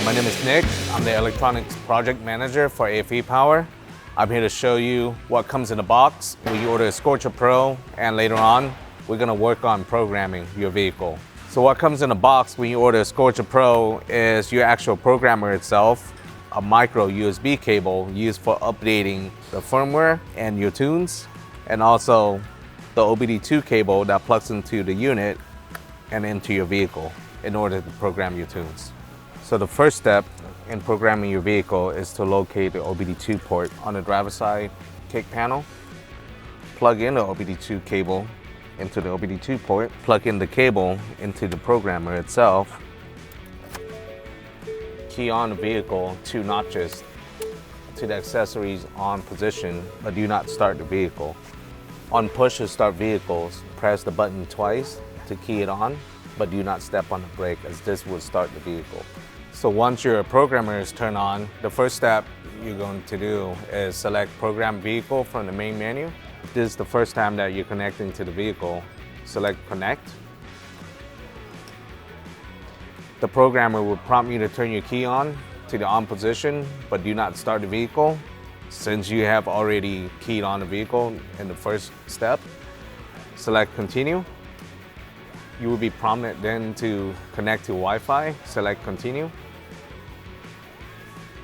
My name is Nick. I'm the Electronics Project Manager for aFe Power. I'm here to show you what comes in the box when you order a Scorcher Pro, and later on, we're gonna work on programming your vehicle. So what comes in the box when you order a Scorcher Pro is your actual programmer itself, a micro USB cable used for updating the firmware and your tunes, and also the OBDII cable that plugs into the unit and into your vehicle in order to program your tunes. So the first step in programming your vehicle is to locate the OBDII port on the driver's side kick panel. Plug in the OBDII cable into the OBDII port, plug in the cable into the programmer itself, key on the vehicle 2 notches to the accessories on position, but do not start the vehicle. On push to start vehicles, press the button twice to key it on, but do not step on the brake as this will start the vehicle. So once your programmer is turned on, the first step you're going to do is select Program Vehicle from the main menu. If this is the first time that you're connecting to the vehicle, select Connect. The programmer will prompt you to turn your key on to the on position, but do not start the vehicle. Since you have already keyed on the vehicle in the first step, select Continue. You will be prompted then to connect to Wi-Fi, select Continue.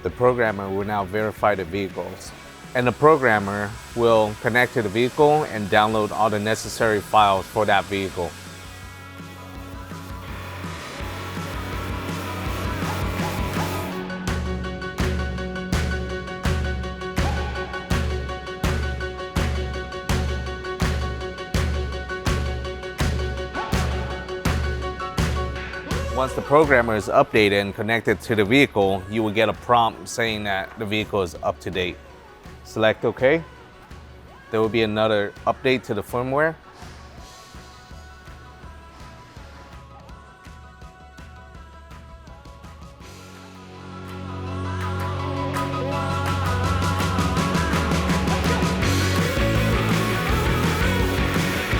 The programmer will now verify the vehicles, and the programmer will connect to the vehicle and download all the necessary files for that vehicle. Once the programmer is updated and connected to the vehicle, you will get a prompt saying that the vehicle is up to date. Select OK. There will be another update to the firmware.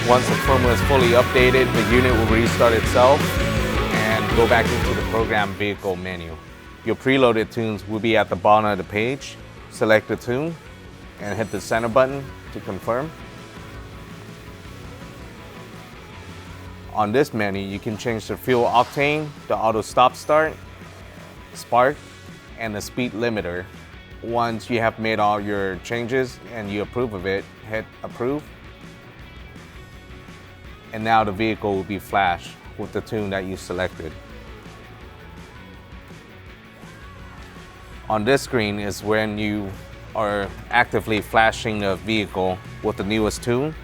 Once the firmware is fully updated, the unit will restart itself and go back into the Program Vehicle menu. Your preloaded tunes will be at the bottom of the page. Select the tune and hit the center button to confirm. On this menu, you can change the fuel octane, the auto stop start, spark, and the speed limiter. Once you have made all your changes and you approve of it, hit approve. And now the vehicle will be flashed with the tune that you selected. On this screen is when you are actively flashing the vehicle with the newest tune.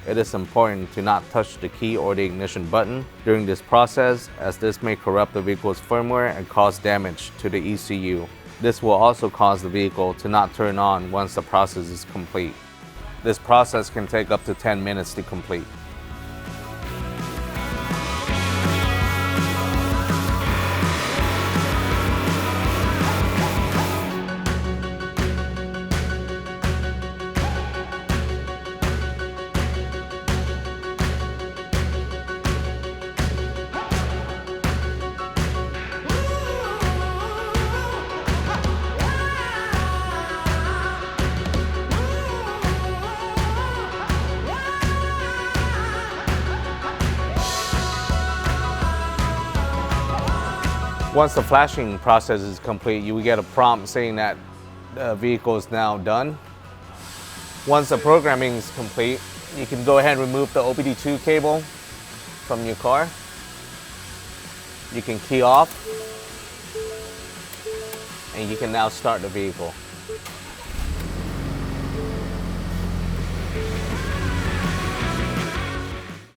It is important to not touch the key or the ignition button during this process, as this may corrupt the vehicle's firmware and cause damage to the ECU. This will also cause the vehicle to not turn on once the process is complete. This process can take up to 10 minutes to complete. Once the flashing process is complete, you will get a prompt saying that the vehicle is now done. Once the programming is complete, you can go ahead and remove the OBDII cable from your car. You can key off, and you can now start the vehicle.